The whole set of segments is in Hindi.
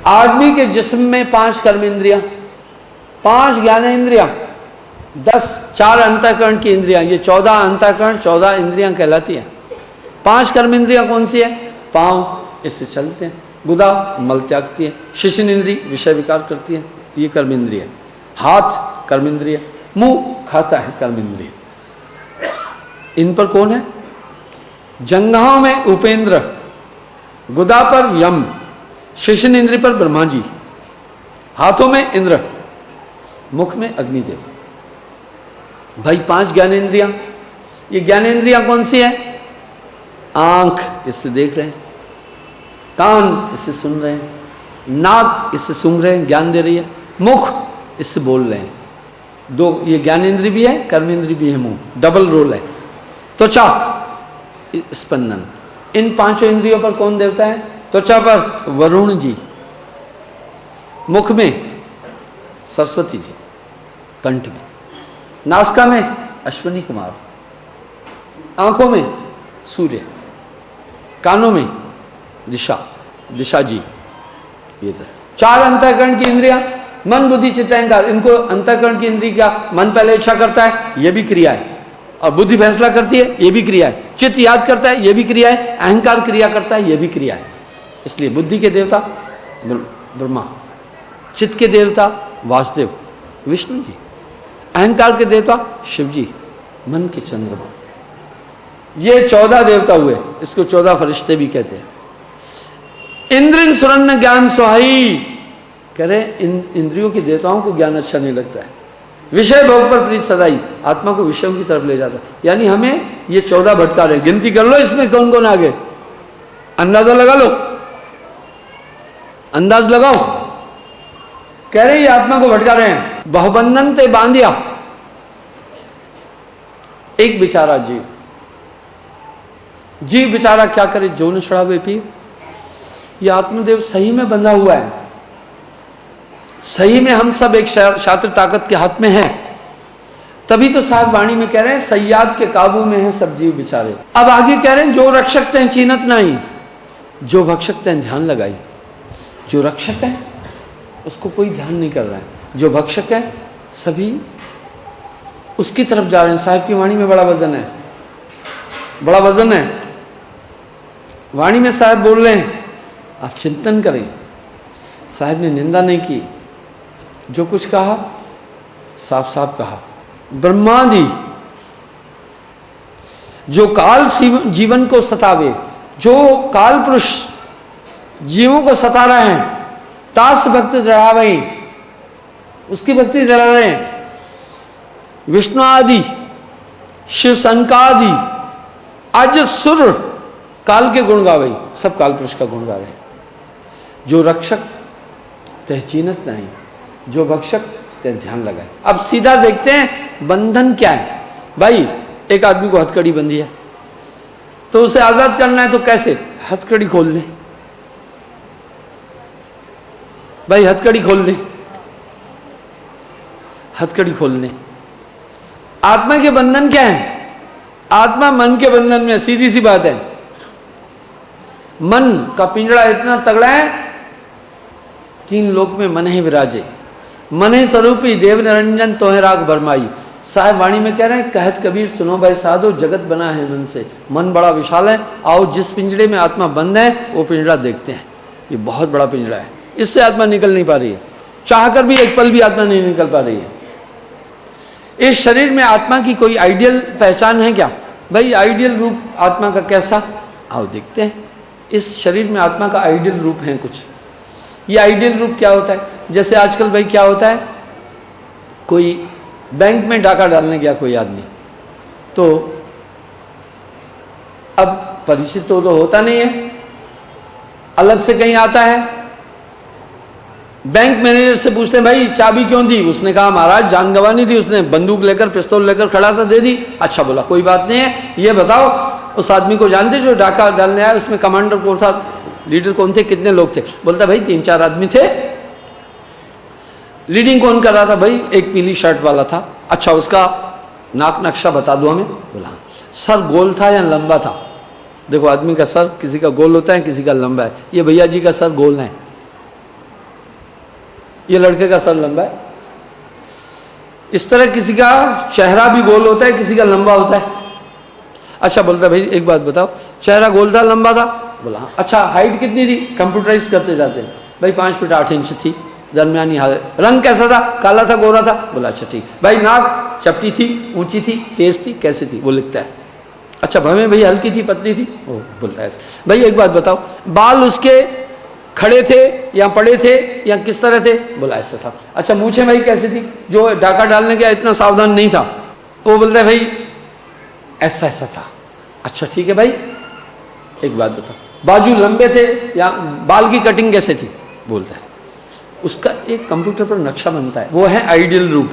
आदमी के जिस्म में 5 कर्म इंद्रियां, 5 ज्ञान इंद्रियां, 4 अंतःकरण की इंद्रियां, ये 14 अंतःकरण 14 इंद्रियां कहलाती हैं। 5 कर्म इंद्रियां कौन सी है? पांव, इससे चलते हैं। गुदा, मल त्यागती है। शिशन इंद्री, विषय विकार करती है, ये कर्म इंद्रिय। हाथ, कर्म इंद्रिय। मुंह, खाता है, कर्म इंद्रिय। इन पर कौन है? जंघाओं में उपेंद्र, गुदा पर यम, शिशन इंद्री पर ब्रह्मा जी, हाथों में इंद्र, मुख में अग्निदेव। भाई 5 ज्ञानेंद्रियां। ये ज्ञानेंद्रियां कौन सी है? आंख, इससे देख रहे हैं। कान, इससे सुन रहे हैं। नाक, इससे सूंघ रहे हैं, ज्ञान दे रही है। मुख, इससे बोल रहे हैं। 2 ये ज्ञानेंद्रिय भी है, कर्मेंद्रिय भी है। मुंह, डबल रोल है। त्वचा, स्पंदन। इन 5 इंद्रियों पर कौन देवता है? त्वचा पर वरुण जी, मुख में सरस्वती जी, कंठ में, नासिका में अश्विनी कुमार, आंखों में सूर्य, कानों में दिशा जी। ये 4 अंतःकरण की इंद्रियां, मन बुद्धि चित्त अहंकार। इनको अंतःकरण की इंद्रिय क्या? मन पहले इच्छा करता है, ये भी क्रिया है। और बुद्धि फैसला करती है, ये भी क्रिया है। चित्त याद करता है, ये भी क्रिया है। अहंकार क्रिया करता है, ये भी क्रिया है। इसलिए बुद्धि के देवता ब्रह्मा, चित्त के देवता वासुदेव विष्णु जी, अहंकार के देवता शिव जी, मन के चंद्रमा। ये 14 देवता हुए, इसको 14 फरिश्ते भी कहते हैं। इंद्रिन सुरन्न ज्ञान सुहाई, कह रहे इन इंद्रियों के देवताओं को ज्ञान अच्छा नहीं लगता है। विषय भोग पर प्रीत सदाई, आत्मा को विषयों की तरफ ले जाता है। यानी हमें ये 14 भटका रहे। गिनती कर लो इसमें कौन कौन आ गए, अंदाजा लगा लो, अंदाज लगाओ। कह रहे ये आत्मा को भटका रहे हैं। बहुबंधन ते बांधिया, एक बेचारा जीव बेचारा क्या करे, जो न छुड़ावे पी। ये आत्मदेव सही में बंधा हुआ है। सही में हम सब एक शातिर ताकत के हाथ में हैं। तभी तो साहब वाणी में कह रहे हैं सयाद के काबू में है सब जीव बेचारे। अब आगे कह रहे हैं जो रक्षक हैं चीनत नहीं, जो भक्षक हैं ध्यान लगाई। जो रक्षक है उसको कोई ध्यान नहीं कर रहा है, जो भक्षक है सभी उसकी तरफ जा रहे हैं। साहब की वाणी में बड़ा वजन है, बड़ा वजन है। वाणी में साहब बोल रहे हैं आप चिंतन करें। साहब ने निंदा नहीं की, जो कुछ कहा साफ साफ कहा। ब्रह्मादि जो काल जीवन को सतावे, जो काल पुरुष जीवों को सता रहे हैं, तास भक्ति जड़ावे, उसकी भक्ति जड़ा रहे हैं। विष्णु आदि, शिव शंकादि, आज सुर काल के गुण गावे, सब काल पुरुष का गुण गा रहे हैं। जो रक्षक तह चीनत नहीं, जो भक्षक तह ध्यान लगाए। अब सीधा देखते हैं बंधन क्या है। भाई एक आदमी को हथकड़ी बंधी है तो उसे आजाद करना है तो कैसे? हथकड़ी खोल ले भाई, हथकड़ी खोल ले, हथकड़ी खोल ले। आत्मा के बंधन क्या है? आत्मा मन के बंधन में, सीधी सी बात है। मन का पिंजड़ा इतना तगड़ा है, 3 लोक में मन ही विराजे। मन ही स्वरूपी देव निरंजन तोहे राग बरमाई। साहब वाणी में कह रहे हैं कहत कबीर सुनो भाई साधो, जगत बना है मन से। मन बड़ा विशाल है, आओ जिस पिंजड़े में आत्मा बंद है वो पिंजड़ा देखते हैं। ये बहुत बड़ा पिंजड़ा है, इससे आत्मा निकल नहीं पा रही है। चाहकर भी एक पल भी आत्मा नहीं निकल पा रही है। इस शरीर में आत्मा की कोई आइडियल पहचान है क्या? भाई आइडियल रूप आत्मा का कैसा, आओ देखते हैं। इस शरीर में आत्मा का आइडियल रूप है कुछ। ये आइडियल रूप क्या होता है? जैसे आजकल भाई क्या होता है, कोई बैंक में डाका डालने गया कोई आदमी, तो अब परिचित तो होता नहीं है, अलग से कहीं आता है। बैंक मैनेजर से पूछते हैं भाई चाबी क्यों दी? उसने कहा महाराज जान गंवानी थी, उसने बंदूक लेकर पिस्तौल लेकर खड़ा था, दे दी। अच्छा बोला कोई बात नहीं है, ये बताओ उस आदमी को जानते जो डाका डालने आया, उसमें कमांडर कौन था, लीडर कौन थे, कितने लोग थे? बोलता भाई 3-4 आदमी थे। लीडिंग कौन कर रहा था? भाई एक पीली शर्ट वाला था। अच्छा उसका नाक नक्शा बता दो हमें। बोला सर गोल था या लंबा था? देखो आदमी का सर किसी का गोल होता है किसी का लंबा है, ये भैया जी का सर गोल है। ये लड़के का सर लंबा है। इस तरह किसी का चेहरा भी गोल होता है, किसी का लंबा होता है। अच्छा, बोलता भाई एक बात बताओ, चेहरा गोल था लंबा था? बोला हाँ। अच्छा, हाइट कितनी थी? कंप्यूटराइज करते जाते हैं भाई 5 फीट 8 इंच थी, दरमियानी हालत। रंग कैसा था? काला था गोरा था? बोला अच्छा ठीक। भाई नाक चपटी थी, ऊंची थी, तेज थी, कैसी थी? वो लिखता है। अच्छा भवें भाई हल्की थी, पतली थी? वो बोलता है भाई एक बात बताओ, बाल उसके खड़े थे या पड़े थे या किस तरह थे? बोला ऐसा था। अच्छा मूछें भाई कैसी थी? जो डाका डालने के इतना सावधान नहीं था। वो बोलता है भाई ऐसा ऐसा था। अच्छा ठीक है भाई, एक बात बताओ, बाजू लंबे थे या बाल की कटिंग कैसे थी? बोलता है। उसका एक कंप्यूटर पर नक्शा बनता है, वो है आइडियल रूप।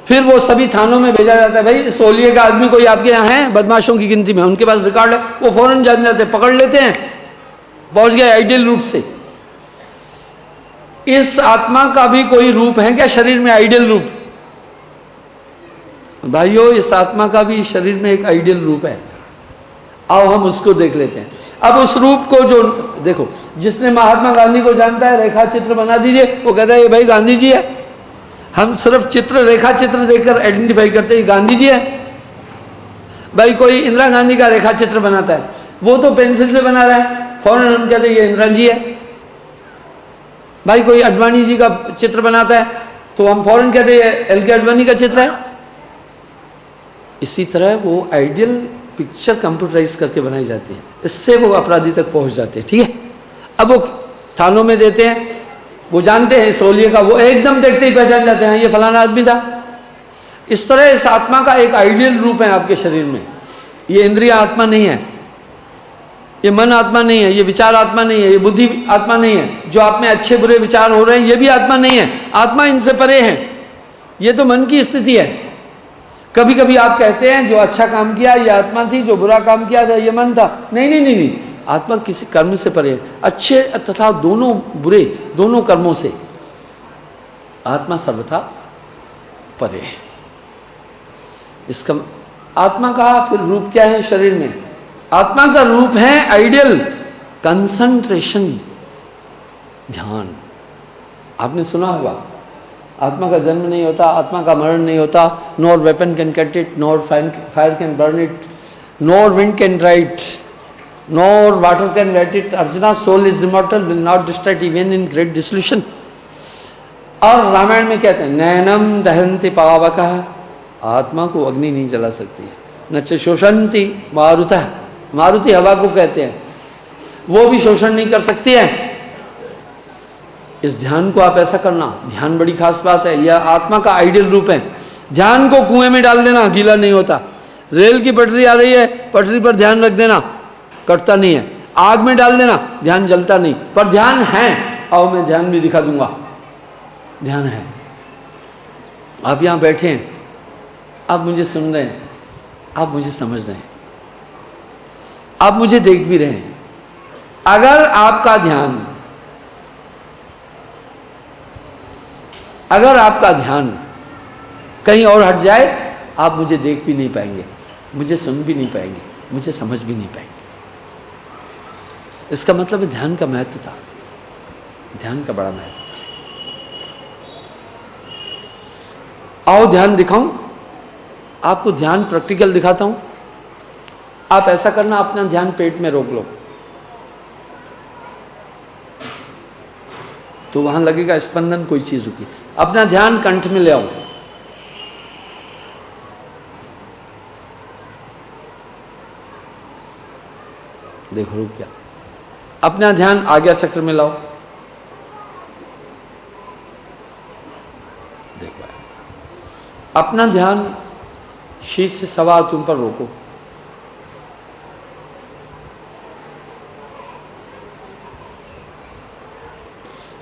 फिर वो सभी थानों में भेजा जाता है, भाई सोलिए का आदमी कोई आपके यहाँ है बदमाशों की गिनती में? उनके पास रिकॉर्ड है, वो फौरन जान जाते हैं, पकड़ लेते हैं, पहुंच गए आइडियल रूप से। इस आत्मा का भी कोई रूप है क्या शरीर में, आइडियल रूप? भाइयों, इस आत्मा का भी शरीर में एक आइडियल रूप है। आओ हम उसको देख लेते हैं। अब उस रूप को जो देखो, जिसने महात्मा गांधी को जानता है, रेखा चित्र बना दीजिए, वो कहता है ये भाई गांधी जी है। हम सिर्फ चित्र, रेखा चित्र देखकर आइडेंटिफाई करते हैं गांधी जी है। भाई कोई इंदिरा गांधी का रेखा चित्र बनाता है, वो तो पेंसिल से बना रहा है, फौरन हम कहते हैं ये इंदिरा जी है। भाई कोई अडवाणी जी का चित्र बनाता है तो हम फौरन कहते हैं एल के अडवाणी का चित्र है। इसी तरह वो आइडियल पिक्चर कंप्यूटराइज करके बनाई जाती है, इससे वो अपराधी तक पहुंच जाते हैं। ठीक है, अब वो थानों में देते हैं, वो जानते हैं सोलिए का, वो एकदम देखते ही पहचान जाते हैं ये फलाना आदमी था। इस तरह इस आत्मा का एक आइडियल रूप है आपके शरीर में। ये इंद्रिय आत्मा नहीं है, ये मन आत्मा नहीं है, ये विचार आत्मा नहीं है, ये बुद्धि आत्मा नहीं है। जो आप में अच्छे बुरे विचार हो रहे हैं ये भी आत्मा नहीं है, आत्मा इनसे परे है। ये तो मन की स्थिति है। कभी कभी आप कहते हैं जो अच्छा काम किया ये आत्मा थी, जो बुरा काम किया था ये मन था। नहीं नहीं नहीं नहीं, आत्मा किसी कर्म से परे है। अच्छे तथा दोनों बुरे दोनों कर्मों से आत्मा सर्वथा परे है। इसका आत्मा का फिर रूप क्या है शरीर में? आत्मा का रूप है आइडियल कंसंट्रेशन, ध्यान। आपने सुना होगा आत्मा का जन्म नहीं होता, आत्मा का मरण नहीं होता। Nor weapon can cut it, nor fire can burn it, nor wind can dry it, nor water can wet it. Arjuna, soul is immortal, will not distract even in great dissolution. और रामायण में कहते हैं नैनम दहंति पावकः, आत्मा को अग्नि नहीं जला सकती है। न च शोषंति मारुतः, मारुति हवा को कहते हैं, वो भी शोषण नहीं कर सकती है। इस ध्यान को आप ऐसा करना, ध्यान बड़ी खास बात है, यह आत्मा का आइडियल रूप है। ध्यान को कुएं में डाल देना, गीला नहीं होता। रेल की पटरी आ रही है, पटरी पर ध्यान रख देना, कटता नहीं है। आग में डाल देना, ध्यान जलता नहीं, पर ध्यान है। आओ मैं ध्यान भी दिखा दूंगा, ध्यान है। आप यहां बैठे हैं, आप मुझे सुन रहे हैं, आप मुझे समझ रहे हैं, आप मुझे देख भी रहे हैं। अगर आपका ध्यान कहीं और हट जाए, आप मुझे देख भी नहीं पाएंगे, मुझे सुन भी नहीं पाएंगे, मुझे समझ भी नहीं पाएंगे। इसका मतलब है ध्यान का महत्व था, ध्यान का बड़ा महत्व था। आओ ध्यान दिखाऊं आपको, ध्यान प्रैक्टिकल दिखाता हूं। आप ऐसा करना, अपना ध्यान पेट में रोक लो, तो वहां लगेगा स्पंदन, कोई चीज रुकी। अपना ध्यान कंठ में ले आओ, देखो रुक गया। अपना ध्यान आज्ञा चक्र में लाओ, देखो। अपना ध्यान शीश से सवा तुम पर रोको,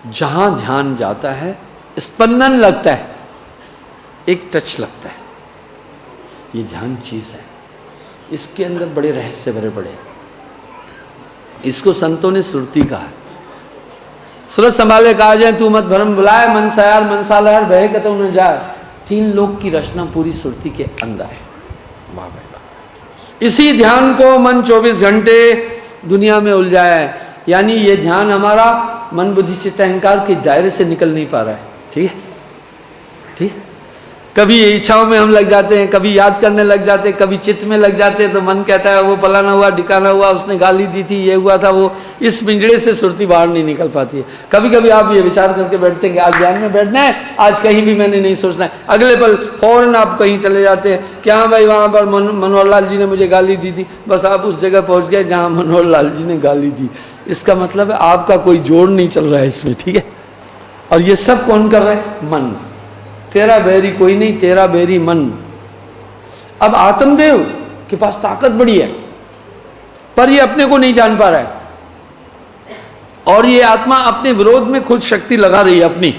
जहां ध्यान जाता है स्पंदन लगता है, एक टच लगता है। ये ध्यान चीज है, इसके अंदर बड़े रहस्य भरे पड़े। इसको संतों ने सुरती कहा है। सूरत संभाले कहा जाए, तू मत भरम बुलाए, मन सयार मनसा लहर बहे कतौ न जाए। 3 लोक की रचना पूरी सुरती के अंदर है। वाह भाई वाह। इसी ध्यान को मन 24 घंटे दुनिया में उलझाया है। यानी ये ध्यान हमारा मन बुद्धि चित्त अहंकार के दायरे से निकल नहीं पा रहा है। ठीक है, ठीक। कभी इच्छाओं में हम लग जाते हैं, कभी याद करने लग जाते हैं, कभी चित्त में लग जाते हैं, तो मन कहता है वो फलाना हुआ, ढिकाना हुआ, उसने गाली दी थी, ये हुआ था, वो इस पिंजड़े से सुरती बाहर नहीं निकल पाती है। कभी कभी आप ये विचार करके बैठते हैं कि आज ध्यान में बैठना है, आज कहीं भी मैंने नहीं सोचना है, अगले पल फौरन आप कहीं चले जाते हैं कि हाँ भाई वहाँ पर मनोहर लाल जी ने मुझे गाली दी थी, बस आप उस जगह पहुँच गए जहाँ मनोहर लाल जी ने गाली दी। इसका मतलब है आपका कोई जोड़ नहीं चल रहा है इसमें। ठीक है, और ये सब कौन कर रहा है? मन। तेरा बैरी कोई नहीं, तेरा बैरी मन। अब आत्मदेव के पास ताकत बड़ी है, पर ये अपने को नहीं जान पा रहा है, और ये आत्मा अपने विरोध में खुद शक्ति लगा रही है अपनी।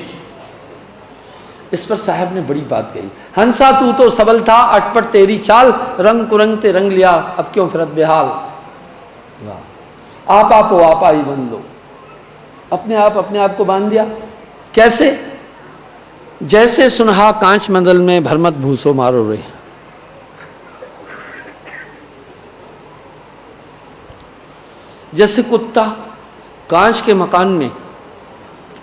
इस पर साहब ने बड़ी बात कही, हंसा तू तो सबल था, अटपट तेरी चाल, रंग कुरंग ते रंग लिया, अब क्यों फिरत बेहाल। आप आपो आपा ही बन लो, अपने आप को बांध दिया। कैसे? जैसे सुनहा कांच मंडल में भरमत भूसो मारो रे। जैसे कुत्ता कांच के मकान में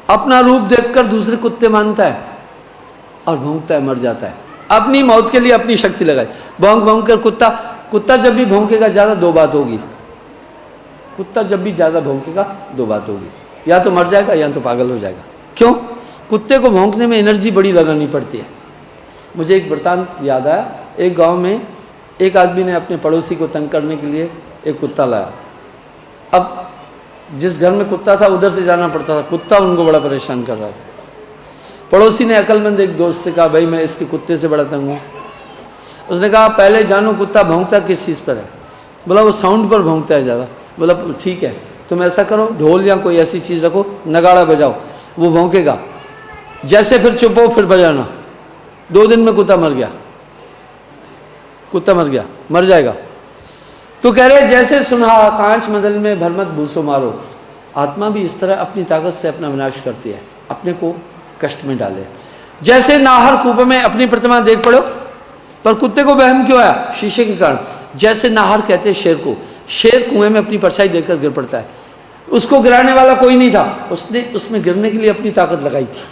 अपना रूप देखकर दूसरे कुत्ते मानता है और भौंकता है, मर जाता है। अपनी मौत के लिए अपनी शक्ति लगाई, भौंक भौंक कर कुत्ता जब भी भौंकेगा ज्यादा, दो बात होगी। कुत्ता जब भी ज्यादा भौंकेगा, दो बात होगी, या तो मर जाएगा या तो पागल हो जाएगा। क्यों? कुत्ते को भौंकने में एनर्जी बड़ी लगानी पड़ती है। मुझे एक वृत्तांत याद आया, एक गांव में एक आदमी ने अपने पड़ोसी को तंग करने के लिए एक कुत्ता लाया। अब जिस घर में कुत्ता था उधर से जाना पड़ता था, कुत्ता उनको बड़ा परेशान कर रहा था। पड़ोसी ने अक्लमंद एक दोस्त से कहा, भाई मैं इसके कुत्ते से बड़ा तंग हूँ। उसने कहा पहले जानो कुत्ता भौंकता किस चीज़ पर है। बोला वो साउंड पर भौंकता है ज़्यादा। बोला ठीक है, तुम ऐसा करो, ढोल या कोई ऐसी चीज़ रखो, नगाड़ा बजाओ, वो भौंकेगा। जैसे फिर चुप हो फिर बजाना। 2 दिन में कुत्ता मर गया, मर जाएगा। तो कह रहे जैसे सुनहा कांच मंडल में भरमत भूसो मारो, आत्मा भी इस तरह अपनी ताकत से अपना विनाश करती है, अपने को कष्ट में डाले। जैसे नाहर कूप में अपनी प्रतिमा देख पड़ो, पर कुत्ते को वहम क्यों आया? शीशे के कारण। जैसे नाहर कहते हैं शेर को, शेर कुएं में अपनी परछाई देखकर गिर पड़ता है, उसको गिराने वाला कोई नहीं था, उसने उसमें गिरने के लिए अपनी ताकत लगाई थी,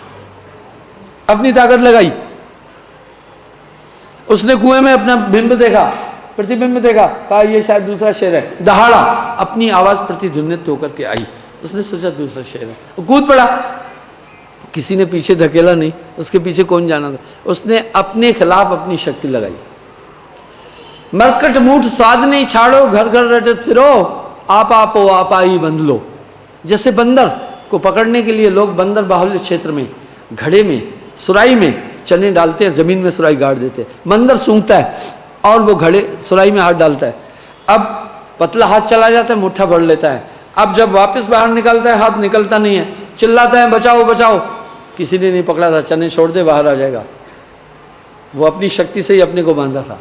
अपनी ताकत लगाई। उसने कुएं में अपना बिंब देखा, प्रतिबिंब देखा, कहा ये शायद दूसरा शेर है, दहाड़ा, अपनी आवाज प्रतिध्वनित होकर के आई, उसने सोचा दूसरा शेर है, वो कूद पड़ा। किसी ने पीछे धकेला नहीं, उसके पीछे कौन जाना था, उसने अपने खिलाफ अपनी शक्ति लगाई। मरकट मूठ स्वाद नहीं छाड़ो, घर घर रटत फिरो, आप आपो आपा ही बंध लो। जैसे बंदर को पकड़ने के लिए लोग बंदर बाहुल्य क्षेत्र में घड़े में सुराई में चने डालते हैं, जमीन में सुराई गाड़ देते हैं, बंदर सूंघता है और वो घड़े सुराई में हाथ डालता है। अब पतला हाथ चला जाता है, मुट्ठा भर लेता है। अब जब वापस बाहर निकलता है, हाथ निकलता नहीं है, चिल्लाता है बचाओ बचाओ, किसी ने नहीं पकड़ा था, चने छोड़ दे बाहर आ जाएगा। वो अपनी शक्ति से ही अपने को बांधा था।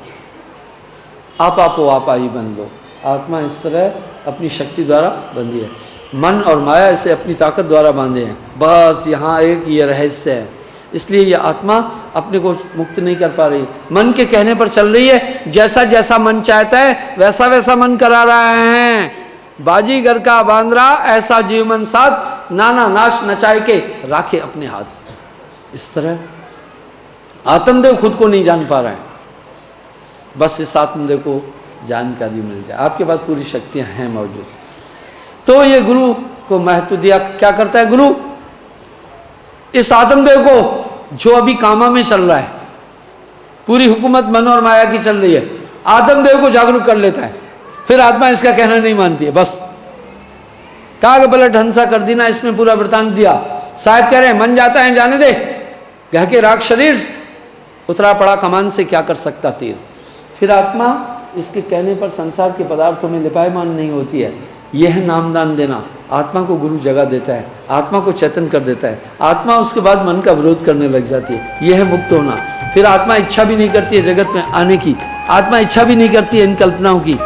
आप आपो आपा ही बन लो। आत्मा इस तरह अपनी शक्ति द्वारा बंधी है, मन और माया इसे अपनी ताकत द्वारा बांधे हैं। बस यहाँ एक ये रहस्य है, इसलिए ये आत्मा अपने को मुक्त नहीं कर पा रही, मन के कहने पर चल रही है। जैसा जैसा मन चाहता है वैसा वैसा मन करा रहा है। बाजीगर का बांद्रा ऐसा जीवन साथ, नाना नाश नचाए के राखे अपने हाथ। इस तरह आत्मदेव खुद को नहीं जान पा रहा है। बस इस आत्मदेव को जानकारी मिल जाए, आपके पास पूरी शक्तियां हैं मौजूद। तो ये गुरु को महत्व दिया। क्या करता है गुरु? इस आत्मदेव को जो अभी कामा में चल रहा है, पूरी हुकूमत मन और माया की चल रही है, आत्मदेव को जागरूक कर लेता है। फिर आत्मा इसका कहना नहीं मानती है, बस काग पलट हंसा कर देना, इसमें पूरा वृतांत दिया। साहब कह रहे हैं मन जाता है जाने दे, कह के राख शरीर उतरा पड़ा कमान से, क्या कर सकता तीर। फिर आत्मा इसके कहने पर संसार के पदार्थों में लिपायमान नहीं होती है। यह नामदान देना, आत्मा को गुरु जगह देता है, आत्मा को चेतन कर देता है। आत्मा उसके बाद मन का विरोध करने लग जाती है, यह है मुक्त होना। फिर आत्मा इच्छा भी नहीं करती है जगत में आने की, आत्मा इच्छा भी नहीं करती है इन कल्पनाओं की,